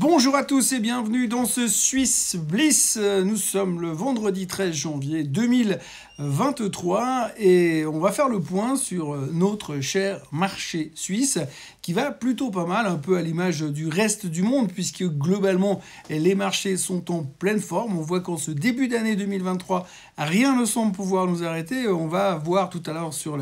Bonjour à tous et bienvenue dans ce Swiss Bliss. Nous sommes le vendredi 13 janvier 2023 et on va faire le point sur notre cher marché suisse qui va plutôt pas mal, un peu à l'image du reste du monde puisque globalement les marchés sont en pleine forme. On voit qu'en ce début d'année 2023, rien ne semble pouvoir nous arrêter. On va voir tout à l'heure sur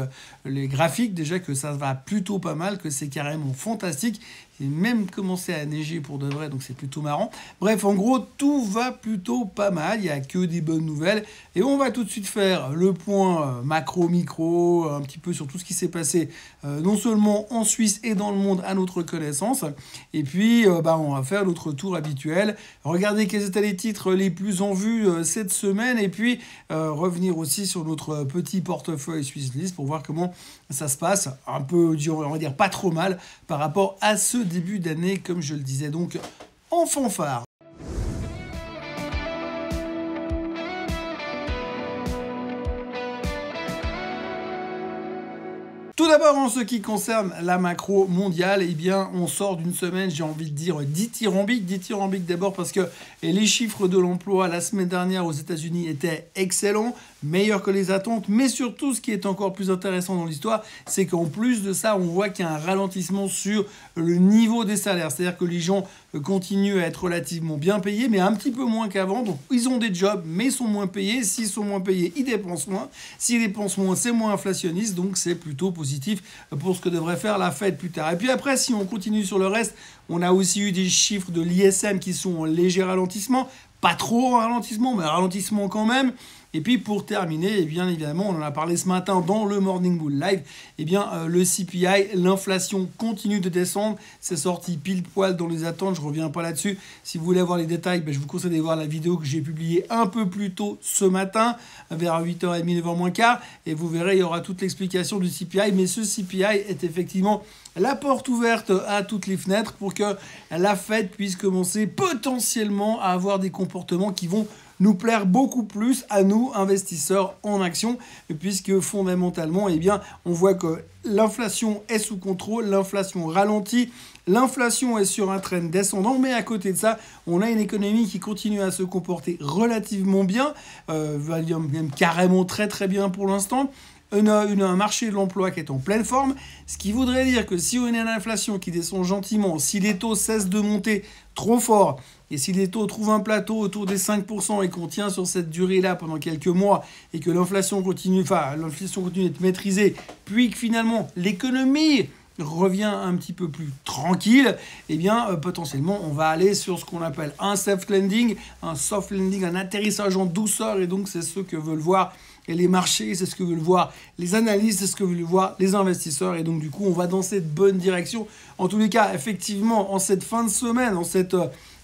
les graphiques déjà que ça va plutôt pas mal, que c'est carrément fantastique. Il a même commencé à neiger pour de vrai, donc c'est plutôt marrant. Bref, en gros, tout va plutôt pas mal. Il n'y a que des bonnes nouvelles. Et on va tout de suite faire le point macro-micro, un petit peu sur tout ce qui s'est passé, non seulement en Suisse et dans le monde à notre connaissance. Et puis, on va faire notre tour habituel. Regarder quels étaient les titres les plus en vue cette semaine. Et puis, revenir aussi sur notre petit portefeuille Swiss List pour voir comment ça se passe. Un peu, on va dire, pas trop mal par rapport à ce début d'année, comme je le disais, donc en fanfare. Tout d'abord, en ce qui concerne la macro mondiale, eh bien, on sort d'une semaine, j'ai envie de dire, dithyrambique. Dithyrambique d'abord parce que les chiffres de l'emploi la semaine dernière aux États-Unis étaient excellents, meilleurs que les attentes, mais surtout, ce qui est encore plus intéressant dans l'histoire, c'est qu'en plus de ça, on voit qu'il y a un ralentissement sur le niveau des salaires. C'est-à-dire que les gens continuent à être relativement bien payés, mais un petit peu moins qu'avant. Donc, ils ont des jobs, mais ils sont moins payés. S'ils sont moins payés, ils dépensent moins. S'ils dépensent moins, c'est moins inflationniste. Donc, c'est plutôt positif pour ce que devrait faire la Fed plus tard. Et puis après, si on continue sur le reste, on a aussi eu des chiffres de l'ISM qui sont en léger ralentissement. Pas trop en ralentissement, mais ralentissement quand même. Et puis pour terminer, et bien évidemment, on en a parlé ce matin dans le Morning Bull Live, le CPI, l'inflation continue de descendre. C'est sorti pile poil dans les attentes, je ne reviens pas là-dessus. Si vous voulez avoir les détails, je vous conseille de voir la vidéo que j'ai publiée un peu plus tôt ce matin, vers 8h30, 9h moins quart. Et vous verrez, il y aura toute l'explication du CPI. Mais ce CPI est effectivement la porte ouverte à toutes les fenêtres pour que la Fed puisse commencer potentiellement à avoir des comportements qui vont nous plaire beaucoup plus à nous, investisseurs en actions, puisque fondamentalement, on voit que l'inflation est sous contrôle, l'inflation ralentit, l'inflation est sur un trend descendant, mais à côté de ça, on a une économie qui continue à se comporter relativement bien, même carrément très très bien pour l'instant. Un marché de l'emploi qui est en pleine forme, ce qui voudrait dire que si on a une inflation qui descend gentiment, si les taux cessent de monter trop fort, et si les taux trouvent un plateau autour des 5% et qu'on tient sur cette durée-là pendant quelques mois, et que l'inflation continue d'être maîtrisée, puis que finalement l'économie revient un petit peu plus tranquille, potentiellement on va aller sur ce qu'on appelle un soft landing, un atterrissage en douceur, et donc c'est ce que veulent voir les marchés, c'est ce que veulent voir les analystes, c'est ce que veulent voir les investisseurs, et donc du coup on va dans cette bonne direction. En tous les cas, effectivement, en cette fin de semaine, en cette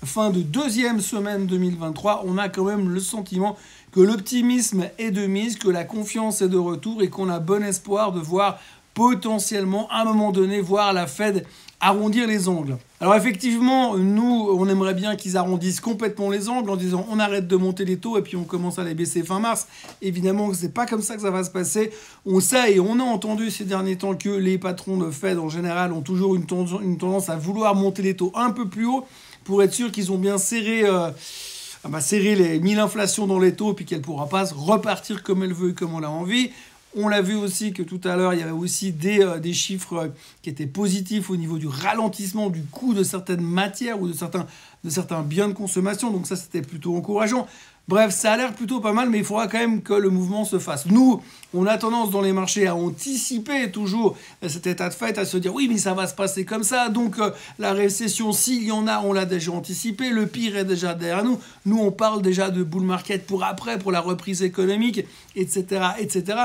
fin de deuxième semaine 2023, on a quand même le sentiment que l'optimisme est de mise, que la confiance est de retour et qu'on a bon espoir de voir potentiellement, à un moment donné, voir la Fed arrondir les angles. Alors effectivement, nous, on aimerait bien qu'ils arrondissent complètement les angles en disant on arrête de monter les taux et puis on commence à les baisser fin mars. Évidemment, c'est pas comme ça que ça va se passer. On sait et on a entendu ces derniers temps que les patrons de Fed en général ont toujours une tendance à vouloir monter les taux un peu plus haut pour être sûr qu'ils ont bien serré mis l'inflation dans les taux et puis qu'elle ne pourra pas repartir comme elle veut et comme on l'a envie. On l'a vu aussi que tout à l'heure, il y avait aussi des chiffres qui étaient positifs au niveau du ralentissement du coût de certaines matières ou de certains biens de consommation. Donc ça, c'était plutôt encourageant. Bref, ça a l'air plutôt pas mal, mais il faudra quand même que le mouvement se fasse. Nous, on a tendance dans les marchés à anticiper toujours cet état de fait, à se dire oui, mais ça va se passer comme ça. Donc la récession, s'il y en a, on l'a déjà anticipé. Le pire est déjà derrière nous. Nous, on parle déjà de bull market pour après, pour la reprise économique, etc., etc.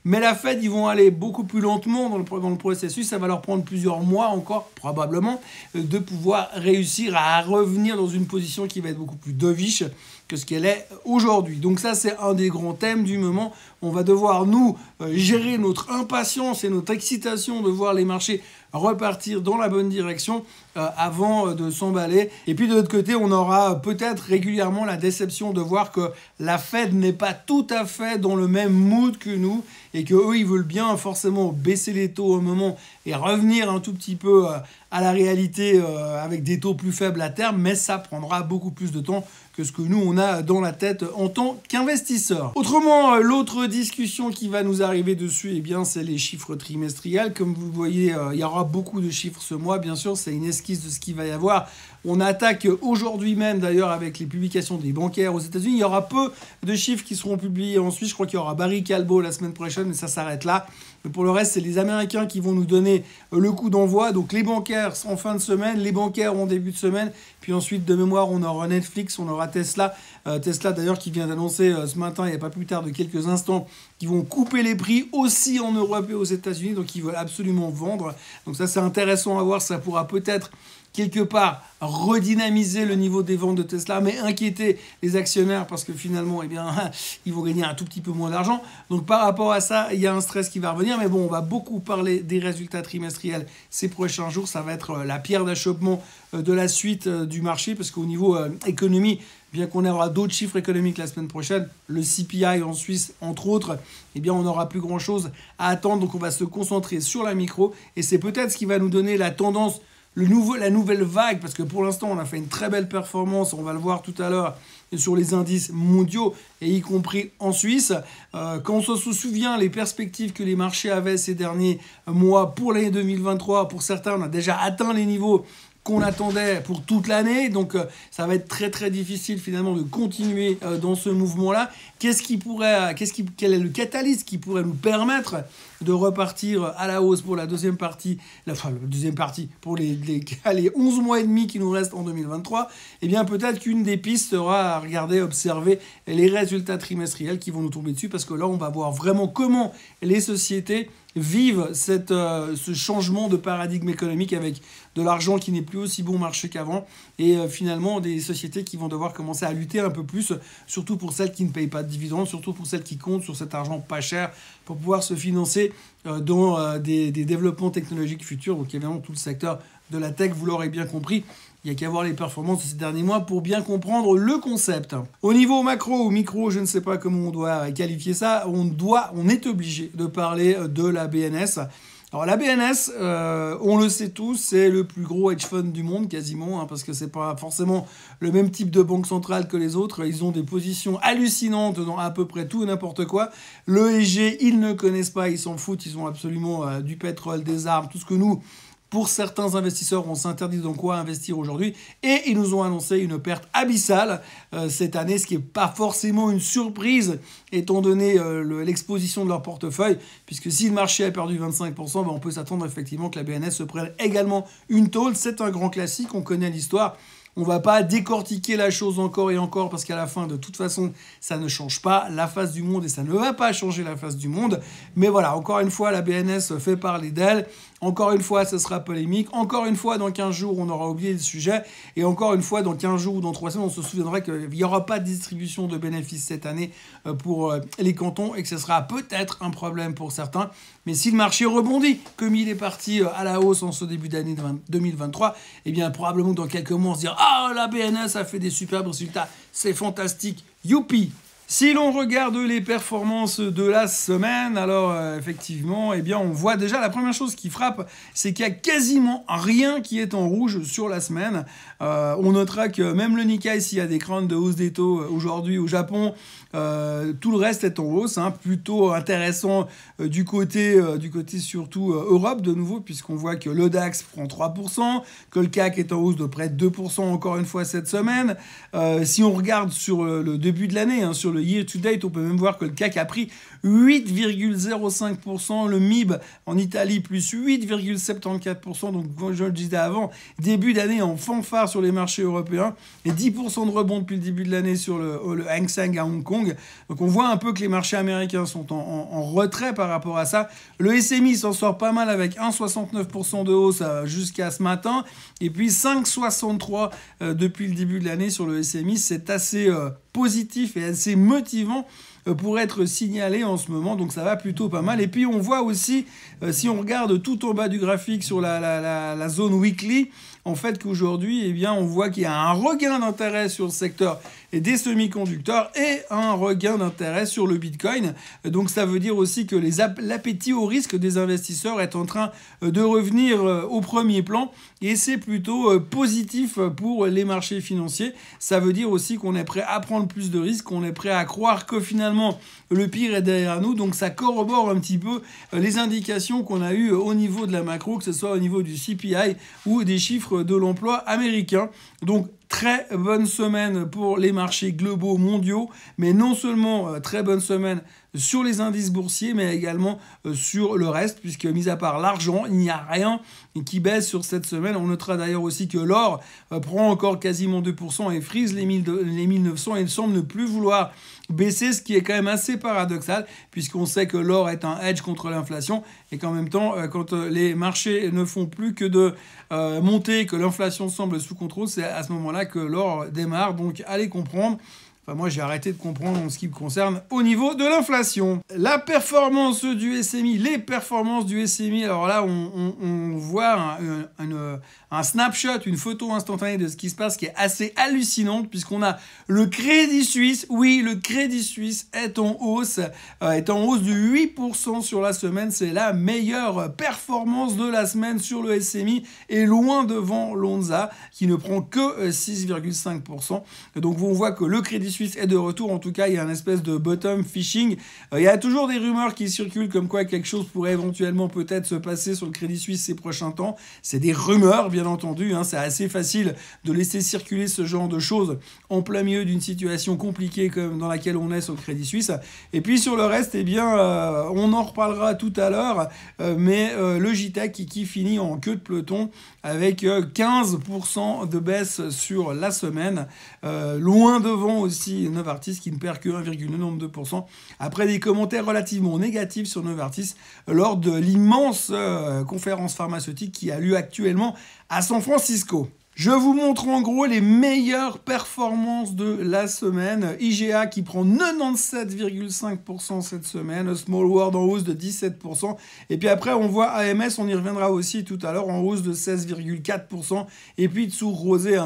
Mais la Fed, ils vont aller beaucoup plus lentement dans le processus. Ça va leur prendre plusieurs mois encore, probablement, de pouvoir réussir à revenir dans une position qui va être beaucoup plus dovish que ce qu'elle est aujourd'hui. Donc ça, c'est un des grands thèmes du moment. On va devoir, nous, gérer notre impatience et notre excitation de voir les marchés repartir dans la bonne direction avant de s'emballer. Et puis de l'autre côté, on aura peut-être régulièrement la déception de voir que la Fed n'est pas tout à fait dans le même mood que nous et qu'eux, ils veulent bien forcément baisser les taux au moment et revenir un tout petit peu à la réalité avec des taux plus faibles à terme, mais ça prendra beaucoup plus de temps que ce que nous, on a dans la tête en tant qu'investisseurs. Autrement, l'autre discussion qui va nous arriver dessus, eh bien, c'est les chiffres trimestriels. Comme vous le voyez, il y aura beaucoup de chiffres ce mois, bien sûr, c'est une esquisse de ce qu'il va y avoir. On attaque aujourd'hui même, d'ailleurs, avec les publications des bancaires aux États-Unis. Il y aura peu de chiffres qui seront publiés en Suisse. Je crois qu'il y aura Barry Callebaut la semaine prochaine, mais ça s'arrête là. Mais pour le reste, c'est les Américains qui vont nous donner le coup d'envoi. Donc les bancaires en fin de semaine, les bancaires en début de semaine. Puis ensuite, de mémoire, on aura Netflix, on aura Tesla. Tesla, d'ailleurs, qui vient d'annoncer ce matin, il n'y a pas plus tard de quelques instants, qu'ils vont couper les prix aussi en Europe et aux États-Unis. Donc ils veulent absolument vendre. Donc ça, c'est intéressant à voir. Ça pourra peut-être quelque part redynamiser le niveau des ventes de Tesla, mais inquiéter les actionnaires parce que finalement, eh bien, ils vont gagner un tout petit peu moins d'argent. Donc par rapport à ça, il y a un stress qui va revenir. Mais bon, on va beaucoup parler des résultats trimestriels ces prochains jours. Ça va être la pierre d'achoppement de la suite du marché parce qu'au niveau économie, bien qu'on aura d'autres chiffres économiques la semaine prochaine, le CPI en Suisse, entre autres, eh bien, on n'aura plus grand-chose à attendre. Donc on va se concentrer sur la micro et c'est peut-être ce qui va nous donner la tendance, la nouvelle vague, parce que pour l'instant, on a fait une très belle performance, on va le voir tout à l'heure, sur les indices mondiaux, et y compris en Suisse. Quand on se souvient, les perspectives que les marchés avaient ces derniers mois pour l'année 2023, pour certains, on a déjà atteint les niveaux qu'on attendait pour toute l'année, donc ça va être très très difficile finalement de continuer dans ce mouvement-là. Quel est le catalyse qui pourrait nous permettre de repartir à la hausse pour la deuxième partie, pour les 11 mois et demi qui nous restent en 2023, eh bien peut-être qu'une des pistes sera à regarder, observer les résultats trimestriels qui vont nous tomber dessus, parce que là on va voir vraiment comment les sociétés vivent ce changement de paradigme économique avec de l'argent qui n'est plus aussi bon marché qu'avant et finalement des sociétés qui vont devoir commencer à lutter un peu plus, surtout pour celles qui ne payent pas de dividendes, surtout pour celles qui comptent sur cet argent pas cher pour pouvoir se financer dans des développements technologiques futurs. Donc évidemment tout le secteur de la tech, vous l'aurez bien compris. Il n'y a qu'à voir les performances de ces derniers mois pour bien comprendre le concept. Au niveau macro ou micro, je ne sais pas comment on doit qualifier ça, on est obligé de parler de la BNS. Alors la BNS, on le sait tous, c'est le plus gros hedge fund du monde quasiment, parce que c'est pas forcément le même type de banque centrale que les autres. Ils ont des positions hallucinantes dans à peu près tout et n'importe quoi. L'ESG, ils ne connaissent pas, ils s'en foutent, ils ont absolument du pétrole, des armes, tout ce que nous, pour certains investisseurs, on s'interdit dans quoi investir aujourd'hui. Et ils nous ont annoncé une perte abyssale cette année, ce qui n'est pas forcément une surprise, étant donné l'exposition de leur portefeuille, puisque si le marché a perdu 25%, on peut s'attendre effectivement que la BNS se prenne également une tôle. C'est un grand classique, on connaît l'histoire. On ne va pas décortiquer la chose encore et encore parce qu'à la fin, de toute façon, ça ne change pas la face du monde et ça ne va pas changer la face du monde. Mais voilà, encore une fois, la BNS fait parler d'elle. Encore une fois, ce sera polémique. Encore une fois, dans 15 jours, on aura oublié le sujet. Et encore une fois, dans 15 jours ou dans 3 semaines, on se souviendra qu'il n'y aura pas de distribution de bénéfices cette année pour les cantons et que ce sera peut-être un problème pour certains. Mais si le marché rebondit, comme il est parti à la hausse en ce début d'année 2023, eh bien probablement dans quelques mois, on se dira « Ah, la BNS a fait des superbes résultats, c'est fantastique, youpi !» Si l'on regarde les performances de la semaine, alors effectivement, eh bien, on voit déjà la première chose qui frappe, c'est qu'il y a quasiment rien qui est en rouge sur la semaine. On notera que même le Nikkei, s'il y a des craintes de hausse des taux aujourd'hui au Japon, tout le reste est en hausse, plutôt intéressant du côté surtout Europe de nouveau, puisqu'on voit que le DAX prend 3%, que le CAC est en hausse de près de 2% encore une fois cette semaine. Si on regarde sur le début de l'année, sur le year to date, on peut même voir que le CAC a pris 8,05%, le MIB en Italie plus 8,74%, donc comme je le disais avant, début d'année en fanfare sur les marchés européens, et 10% de rebond depuis le début de l'année sur le Hang Seng à Hong Kong. Donc on voit un peu que les marchés américains sont en retrait par rapport à ça. Le SMI s'en sort pas mal avec 1,69% de hausse jusqu'à ce matin, et puis 5,63 depuis le début de l'année sur le SMI. C'est assez positif et assez motivant pour être signalé en ce moment, donc ça va plutôt pas mal. Et puis on voit aussi, si on regarde tout en bas du graphique sur la zone weekly, en fait qu'aujourd'hui, eh bien, on voit qu'il y a un regain d'intérêt sur le secteur des semi-conducteurs et un regain d'intérêt sur le Bitcoin. Donc ça veut dire aussi que l'appétit au risque des investisseurs est en train de revenir au premier plan et c'est plutôt positif pour les marchés financiers. Ça veut dire aussi qu'on est prêt à prendre plus de risques, qu'on est prêt à croire que finalement le pire est derrière nous. Donc ça corrobore un petit peu les indications qu'on a eues au niveau de la macro, que ce soit au niveau du CPI ou des chiffres de l'emploi américain. Donc très bonne semaine pour les marchés globaux mondiaux, mais non seulement très bonne semaine sur les indices boursiers, mais également sur le reste, puisque mis à part l'argent, il n'y a rien qui baisse sur cette semaine. On notera d'ailleurs aussi que l'or prend encore quasiment 2% et frise les 1900 et il semble ne plus vouloir baisser, ce qui est quand même assez paradoxal, puisqu'on sait que l'or est un hedge contre l'inflation et qu'en même temps, quand les marchés ne font plus que de monter, que l'inflation semble sous contrôle, c'est à ce moment-là que l'or démarre. Donc allez comprendre. Enfin, moi, j'ai arrêté de comprendre en ce qui me concerne au niveau de l'inflation. La performance du SMI, les performances du SMI, alors là, on voit un snapshot, une photo instantanée de ce qui se passe qui est assez hallucinante puisqu'on a le Crédit Suisse. Oui, le Crédit Suisse est en hausse de 8% sur la semaine. C'est la meilleure performance de la semaine sur le SMI et loin devant Lonza qui ne prend que 6,5%. Donc, on voit que le Crédit Suisse est de retour. En tout cas, il y a une espèce de bottom fishing. Il y a toujours des rumeurs qui circulent comme quoi quelque chose pourrait éventuellement peut-être se passer sur le Crédit Suisse ces prochains temps. C'est des rumeurs, bien entendu. C'est assez facile de laisser circuler ce genre de choses en plein milieu d'une situation compliquée comme dans laquelle on est sur le Crédit Suisse. Et puis sur le reste, eh bien, on en reparlera tout à l'heure. Mais Logitech qui finit en queue de peloton avec 15% de baisse sur la semaine. Loin devant aussi Novartis qui ne perd que 1,92%. Après des commentaires relativement négatifs sur Novartis lors de l'immense conférence pharmaceutique qui a lieu actuellement à San Francisco. Je vous montre en gros les meilleures performances de la semaine. IGA qui prend 97,5% cette semaine. Small World en hausse de 17%. Et puis après, on voit AMS, on y reviendra aussi tout à l'heure, en hausse de 16,4%. Et puis Tsu Rosé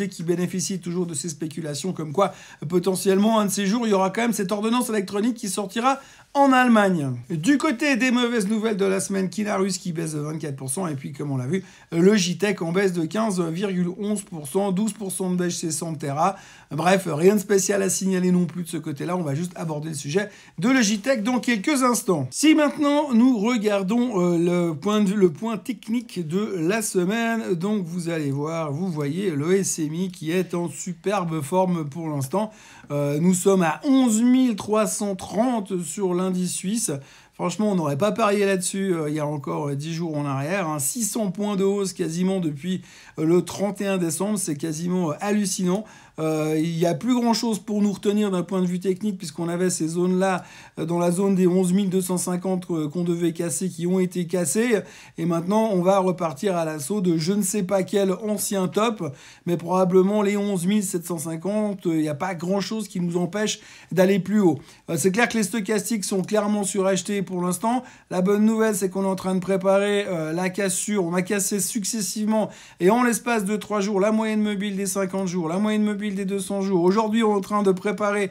qui bénéficie toujours de ces spéculations comme quoi potentiellement un de ces jours, il y aura quand même cette ordonnance électronique qui sortira en Allemagne. Du côté des mauvaises nouvelles de la semaine, Kinarus qui baisse de 24%, et puis comme on l'a vu, Logitech en baisse de 15,11%, 12% de baisse chez Santerra. Bref, rien de spécial à signaler non plus de ce côté-là, on va juste aborder le sujet de Logitech dans quelques instants. Si maintenant nous regardons le point technique de la semaine, donc vous allez voir, vous voyez le SMI qui est en superbe forme pour l'instant. Nous sommes à 11 330 sur l'indice suisse. Franchement, on n'aurait pas parié là-dessus il y a encore 10 jours en arrière. 600 points de hausse quasiment depuis le 31 décembre. C'est quasiment hallucinant. Il n'y a plus grand-chose pour nous retenir d'un point de vue technique puisqu'on avait ces zones-là dans la zone des 11 250 qu'on devait casser qui ont été cassées. Et maintenant, on va repartir à l'assaut de je ne sais pas quel ancien top, mais probablement les 11 750. Il n'y a pas grand-chose qui nous empêche d'aller plus haut. C'est clair que les stochastiques sont clairement surachetés pour l'instant. La bonne nouvelle, c'est qu'on est en train de préparer la cassure. On a cassé successivement et en l'espace de 3 jours, la moyenne mobile des 50 jours, la moyenne mobile des 200 jours. Aujourd'hui, on est en train de préparer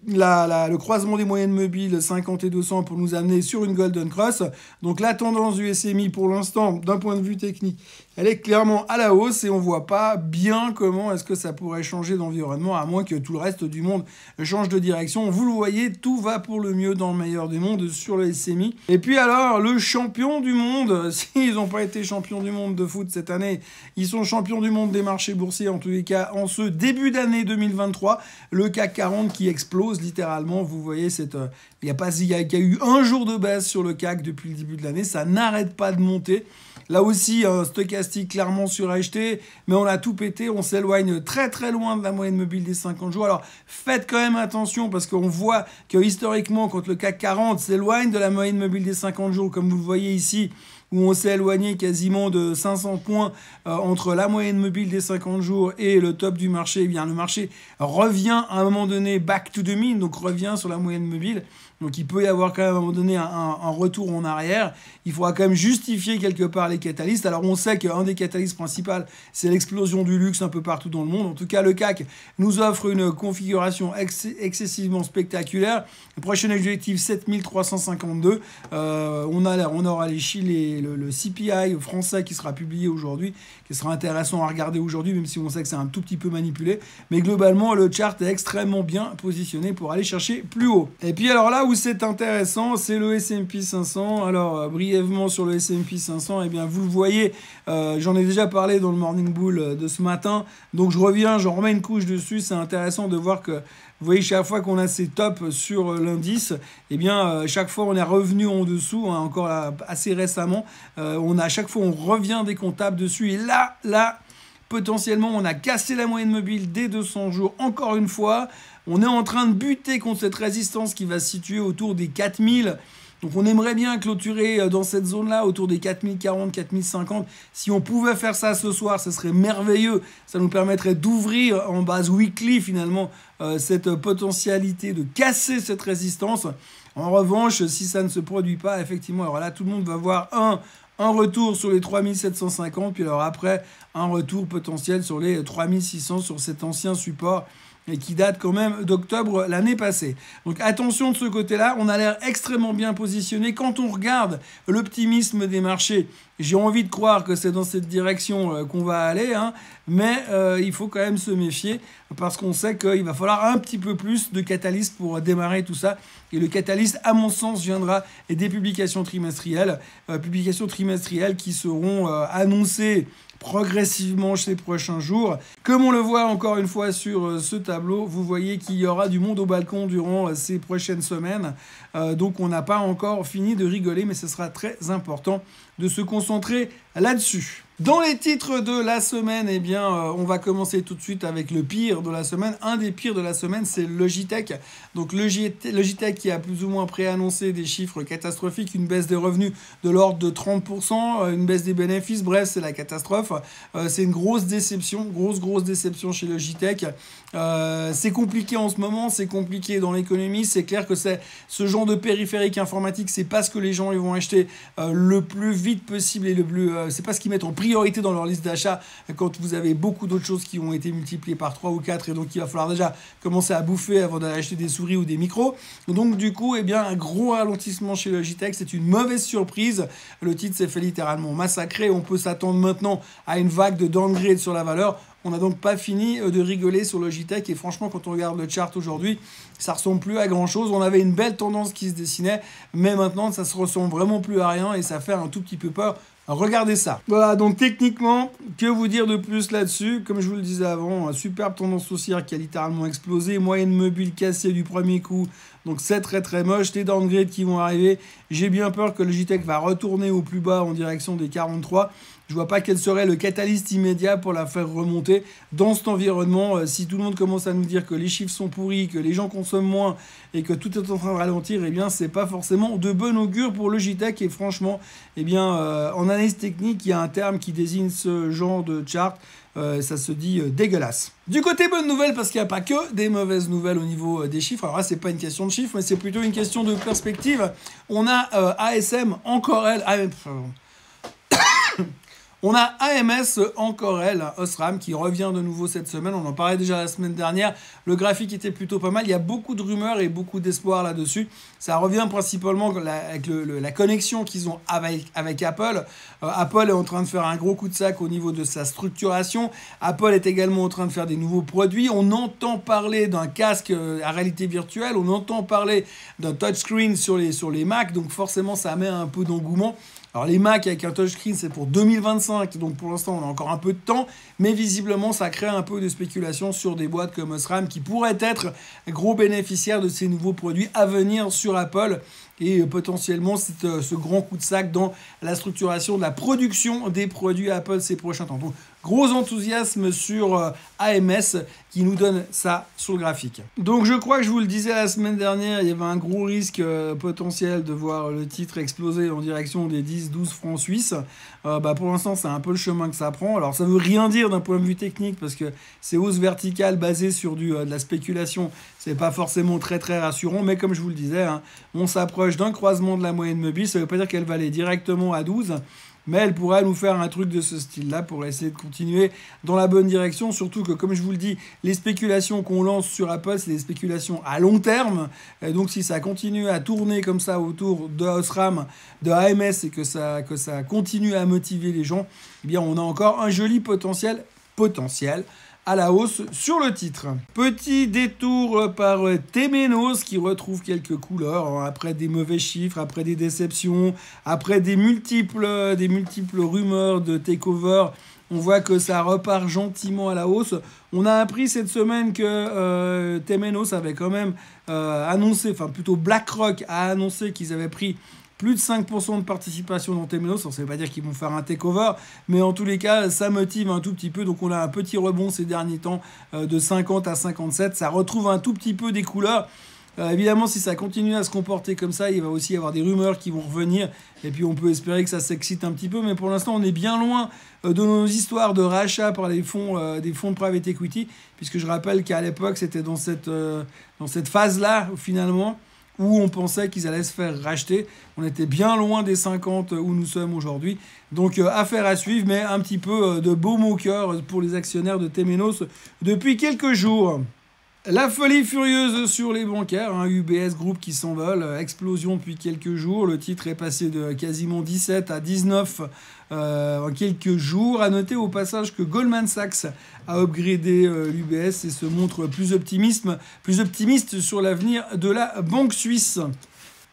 le croisement des moyennes mobiles 50 et 200 pour nous amener sur une Golden Cross. Donc la tendance du SMI pour l'instant, d'un point de vue technique, elle est clairement à la hausse et on voit pas bien comment est-ce que ça pourrait changer d'environnement à moins que tout le reste du monde change de direction. Vous le voyez, tout va pour le mieux dans le meilleur du monde sur le SMI. Et puis alors, le champion du monde, s'ils n'ont pas été champions du monde de foot cette année, ils sont champions du monde des marchés boursiers en tous les cas en ce début d'année 2023. Le CAC 40 qui explose littéralement. Vous voyez, il y a eu un jour de baisse sur le CAC depuis le début de l'année. Ça n'arrête pas de monter. Là aussi, un stochastique clairement suracheté, mais on a tout pété, on s'éloigne très très loin de la moyenne mobile des 50 jours. Alors faites quand même attention parce qu'on voit que historiquement, quand le CAC 40 s'éloigne de la moyenne mobile des 50 jours, comme vous le voyez ici, où on s'est éloigné quasiment de 500 points entre la moyenne mobile des 50 jours et le top du marché, eh bien le marché revient à un moment donné back to the mean, donc revient sur la moyenne mobile. Donc il peut y avoir quand même à un moment donné un retour en arrière. Il faudra quand même justifier quelque part les catalystes. Alors on sait qu'un des catalystes principaux, c'est l'explosion du luxe un peu partout dans le monde. En tout cas, le CAC nous offre une configuration excessivement spectaculaire. Le prochain objectif, 7352. On aura le CPI français qui sera publié aujourd'hui, qui sera intéressant à regarder aujourd'hui, même si on sait que c'est un tout petit peu manipulé. Mais globalement, le chart est extrêmement bien positionné pour aller chercher plus haut. Et puis alors là où c'est intéressant, c'est le S&P 500. Alors brièvement sur le S&P 500, eh bien vous le voyez, j'en ai déjà parlé dans le Morning Bull de ce matin. Donc je reviens, j'en remets une couche dessus. C'est intéressant de voir que vous voyez, chaque fois qu'on a ces tops sur l'indice, eh bien, chaque fois on est revenu en dessous, hein, encore assez récemment. À chaque fois on revient dès qu'on tape dessus. Et là, potentiellement, on a cassé la moyenne mobile des 200 jours encore une fois. On est en train de buter contre cette résistance qui va se situer autour des 4000. Donc on aimerait bien clôturer dans cette zone-là, autour des 4040, 4050. Si on pouvait faire ça ce soir, ce serait merveilleux. Ça nous permettrait d'ouvrir en base weekly finalement cette potentialité de casser cette résistance. En revanche, si ça ne se produit pas, effectivement, alors là, tout le monde va voir un retour sur les 3750, puis alors après, un retour potentiel sur les 3600 sur cet ancien support et qui date quand même d'octobre l'année passée. Donc attention de ce côté-là, on a l'air extrêmement bien positionné. Quand on regarde l'optimisme des marchés, j'ai envie de croire que c'est dans cette direction qu'on va aller, hein, mais il faut quand même se méfier parce qu'on sait qu'il va falloir un petit peu plus de catalystes pour démarrer tout ça. Et le catalyste, à mon sens, viendra des publications trimestrielles qui seront annoncées progressivement ces prochains jours. Comme on le voit encore une fois sur ce tableau, vous voyez qu'il y aura du monde au balcon durant ces prochaines semaines. Donc on n'a pas encore fini de rigoler, mais ce sera très important de se concentrer là-dessus. Dans les titres de la semaine, eh bien, on va commencer tout de suite avec le pire de la semaine. Un des pires de la semaine, c'est Logitech. Donc Logitech qui a plus ou moins préannoncé des chiffres catastrophiques, une baisse des revenus de l'ordre de 30%, une baisse des bénéfices, bref, c'est la catastrophe. C'est une grosse déception, grosse déception chez Logitech. C'est compliqué en ce moment, c'est compliqué dans l'économie. C'est clair que c'est ce genre de périphérique informatique, c'est pas ce que les gens ils vont acheter le plus vite possible et le plus, c'est pas ce qu'ils mettent en priorité dans leur liste d'achat quand vous avez beaucoup d'autres choses qui ont été multipliées par 3 ou 4 et donc il va falloir déjà commencer à bouffer avant d'aller acheter des souris ou des micros. Donc du coup, eh bien, un gros ralentissement chez Logitech, c'est une mauvaise surprise. Le titre s'est fait littéralement massacrer. On peut s'attendre maintenant à une vague de downgrade sur la valeur. On n'a donc pas fini de rigoler sur Logitech et franchement, quand on regarde le chart aujourd'hui, ça ressemble plus à grand chose. On avait une belle tendance qui se dessinait, mais maintenant ça se ressemble vraiment plus à rien et ça fait un tout petit peu peur. Regardez ça. Voilà, donc techniquement, que vous dire de plus là-dessus? Comme je vous le disais avant, superbe tendance haussière qui a littéralement explosé, moyenne mobile cassée du premier coup, donc c'est très moche, les downgrades qui vont arriver. J'ai bien peur que Logitech va retourner au plus bas en direction des 43. Je vois pas quel serait le catalyste immédiat pour la faire remonter dans cet environnement. Si tout le monde commence à nous dire que les chiffres sont pourris, que les gens consomment moins et que tout est en train de ralentir, eh bien c'est pas forcément de bon augure pour Logitech. Et franchement, eh bien en analyse technique, il y a un terme qui désigne ce genre de chart. Ça se dit dégueulasse. Du côté bonne nouvelle, parce qu'il n'y a pas que des mauvaises nouvelles au niveau des chiffres. Alors là, c'est pas une question de chiffres, mais c'est plutôt une question de perspective. On a ASM encore elle. On a AMS encore elle, Osram, qui revient de nouveau cette semaine. On en parlait déjà la semaine dernière. Le graphique était plutôt pas mal. Il y a beaucoup de rumeurs et beaucoup d'espoir là-dessus. Ça revient principalement avec la connexion qu'ils ont avec Apple. Apple est en train de faire un gros coup de sac au niveau de sa structuration. Apple est également en train de faire des nouveaux produits. On entend parler d'un casque à réalité virtuelle. On entend parler d'un touchscreen sur les Mac. Donc forcément, ça met un peu d'engouement. Alors les Mac avec un touchscreen, c'est pour 2025, donc pour l'instant on a encore un peu de temps, mais visiblement ça crée un peu de spéculation sur des boîtes comme Osram qui pourraient être gros bénéficiaires de ces nouveaux produits à venir sur Apple. et potentiellement ce grand coup de sac dans la structuration de la production des produits Apple ces prochains temps. Donc, gros enthousiasme sur AMS qui nous donne ça sur le graphique. Donc je crois que je vous le disais la semaine dernière, il y avait un gros risque potentiel de voir le titre exploser en direction des 10-12 francs suisses. Pour l'instant, c'est un peu le chemin que ça prend. Alors ça veut rien dire d'un point de vue technique parce que ces hausses verticales basées sur de la spéculation, c'est pas forcément très très rassurant. Mais comme je vous le disais, hein, on s'approche d'un croisement de la moyenne mobile. Ça veut pas dire qu'elle va aller directement à 12. Mais elle pourrait nous faire un truc de ce style-là pour essayer de continuer dans la bonne direction. Surtout que, comme je vous le dis, les spéculations qu'on lance sur Apple, c'est des spéculations à long terme. Et donc, si ça continue à tourner comme ça autour de Osram, de AMS, et que ça continue à motiver les gens, eh bien, on a encore un joli potentiel à la hausse sur le titre. Petit détour par Temenos qui retrouve quelques couleurs hein, après des mauvais chiffres, après des déceptions, après des multiples rumeurs de takeover. On voit que ça repart gentiment à la hausse. On a appris cette semaine que Temenos avait quand même annoncé, enfin plutôt BlackRock a annoncé qu'ils avaient pris plus de 5% de participation dans Temenos. Ça ne veut pas dire qu'ils vont faire un takeover, mais en tous les cas, ça motive un tout petit peu. Donc on a un petit rebond ces derniers temps de 50 à 57. Ça retrouve un tout petit peu des couleurs. Évidemment, si ça continue à se comporter comme ça, il va aussi y avoir des rumeurs qui vont revenir. Et puis on peut espérer que ça s'excite un petit peu. Mais pour l'instant, on est bien loin de nos histoires de rachat par les fonds, des fonds de private equity. Puisque je rappelle qu'à l'époque, c'était dans cette phase-là, finalement, où on pensait qu'ils allaient se faire racheter. On était bien loin des 50 où nous sommes aujourd'hui. Donc affaire à suivre, mais un petit peu de baume au cœur pour les actionnaires de Temenos depuis quelques jours. La folie furieuse sur les bancaires, hein, UBS Group qui s'envole, explosion depuis quelques jours. Le titre est passé de quasiment 17 à 19 en quelques jours. À noter au passage que Goldman Sachs a upgradé l'UBS et se montre plus optimiste sur l'avenir de la banque suisse.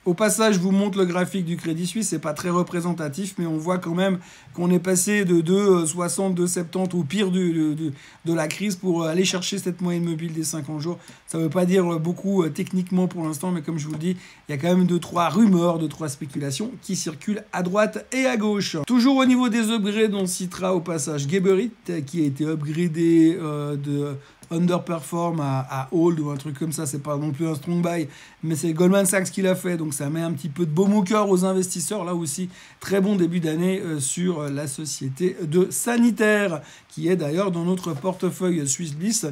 Au passage, je vous montre le graphique du Crédit Suisse, c'est pas très représentatif, mais on voit quand même qu'on est passé de 2,60, 2,70 au pire de la crise pour aller chercher cette moyenne mobile des 50 jours. Ça veut pas dire beaucoup techniquement pour l'instant, mais comme je vous le dis, il y a quand même 2-3 rumeurs, 2-3 spéculations qui circulent à droite et à gauche. Toujours au niveau des upgrades, on citera au passage Geberit, qui a été upgradé de underperform à hold ou un truc comme ça, c'est pas non plus un strong buy, mais c'est Goldman Sachs qui l'a fait, donc ça met un petit peu de baume au cœur aux investisseurs. Là aussi, très bon début d'année sur la société de Sanitaire, qui est d'ailleurs dans notre portefeuille Swiss Bliss,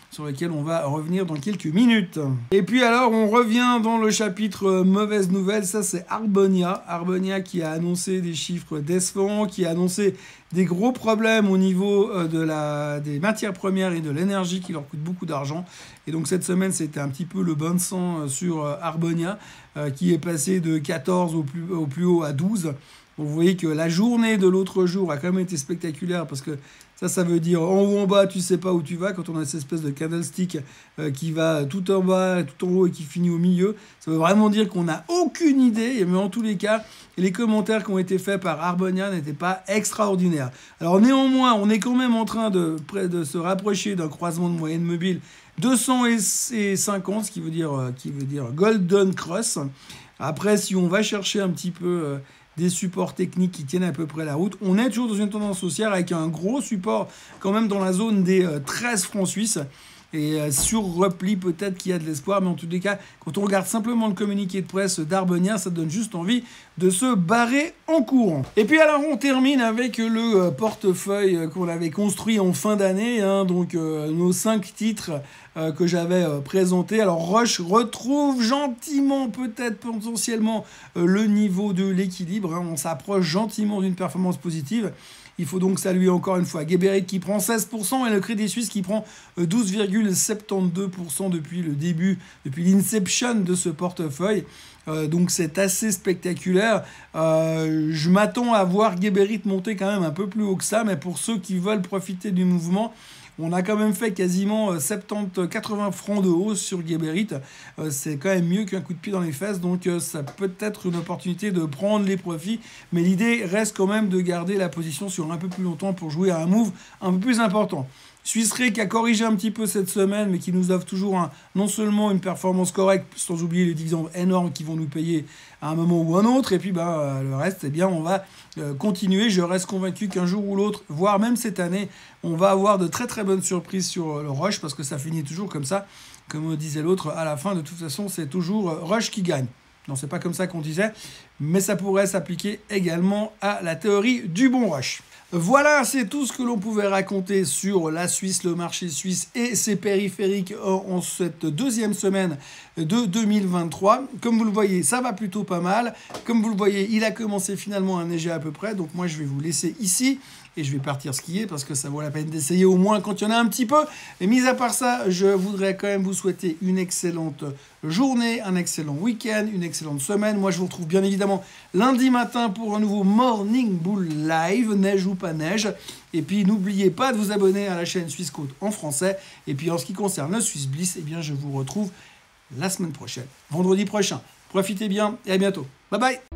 sur lequel on va revenir dans quelques minutes. Et puis alors, on revient dans le chapitre mauvaise nouvelle, ça c'est Arbonia. Arbonia qui a annoncé des chiffres décevants, qui a annoncé des gros problèmes au niveau des matières premières et de l'énergie qui leur coûte beaucoup d'argent. Et donc cette semaine, c'était un petit peu le bain de sang sur Arbonia, qui est passé de 14 au plus haut à 12. Vous voyez que la journée de l'autre jour a quand même été spectaculaire parce que ça veut dire en haut, en bas, tu sais pas où tu vas. Quand on a cette espèce de candlestick qui va tout en bas, tout en haut et qui finit au milieu, ça veut vraiment dire qu'on n'a aucune idée. Mais en tous les cas, les commentaires qui ont été faits par Arbonia n'étaient pas extraordinaires. Alors néanmoins, on est quand même en train de se rapprocher d'un croisement de moyenne mobile 250, ce qui veut dire Golden Cross. Après, si on va chercher un petit peu des supports techniques qui tiennent à peu près la route, on est toujours dans une tendance haussière avec un gros support quand même dans la zone des 13 francs suisses. Et sur repli, peut-être qu'il y a de l'espoir, mais en tous les cas, quand on regarde simplement le communiqué de presse d'Arbonia, ça donne juste envie de se barrer en courant. Et puis alors, on termine avec le portefeuille qu'on avait construit en fin d'année, hein, donc nos 5 titres que j'avais présentés. Alors Roche retrouve gentiment, peut-être potentiellement, le niveau de l'équilibre, hein. On s'approche gentiment d'une performance positive. Il faut donc saluer encore une fois Geberit qui prend 16% et le Crédit Suisse qui prend 12,72% depuis le début, depuis l'inception de ce portefeuille. Donc c'est assez spectaculaire. Je m'attends à voir Geberit monter quand même un peu plus haut que ça, mais pour ceux qui veulent profiter du mouvement, on a quand même fait quasiment 70-80 francs de hausse sur Geberit. C'est quand même mieux qu'un coup de pied dans les fesses. Donc ça peut être une opportunité de prendre les profits. Mais l'idée reste quand même de garder la position sur un peu plus longtemps pour jouer à un move un peu plus important. Suisse Re qui a corrigé un petit peu cette semaine, mais qui nous offre toujours non seulement une performance correcte, sans oublier les dividendes énormes qui vont nous payer à un moment ou un autre. Et puis le reste, eh bien, on va continuer. Je reste convaincu qu'un jour ou l'autre, voire même cette année, on va avoir de très très bonnes surprises sur le Rush, parce que ça finit toujours comme ça. Comme disait l'autre, à la fin, de toute façon, c'est toujours Rush qui gagne. Non, c'est pas comme ça qu'on disait, mais ça pourrait s'appliquer également à la théorie du bon rush. Voilà, c'est tout ce que l'on pouvait raconter sur la Suisse, le marché suisse et ses périphériques en cette deuxième semaine de 2023. Comme vous le voyez, ça va plutôt pas mal. Comme vous le voyez, il a commencé finalement à neiger à peu près, donc moi je vais vous laisser ici. Et je vais partir skier parce que ça vaut la peine d'essayer au moins quand il y en a un petit peu. Et mis à part ça, je voudrais quand même vous souhaiter une excellente journée, un excellent week-end, une excellente semaine. Moi, je vous retrouve bien évidemment lundi matin pour un nouveau Morning Bull Live, neige ou pas neige. Et puis, n'oubliez pas de vous abonner à la chaîne Suisse Côte en français. Et puis, en ce qui concerne le Swiss Bliss, eh bien, je vous retrouve la semaine prochaine, vendredi prochain. Profitez bien et à bientôt. Bye bye!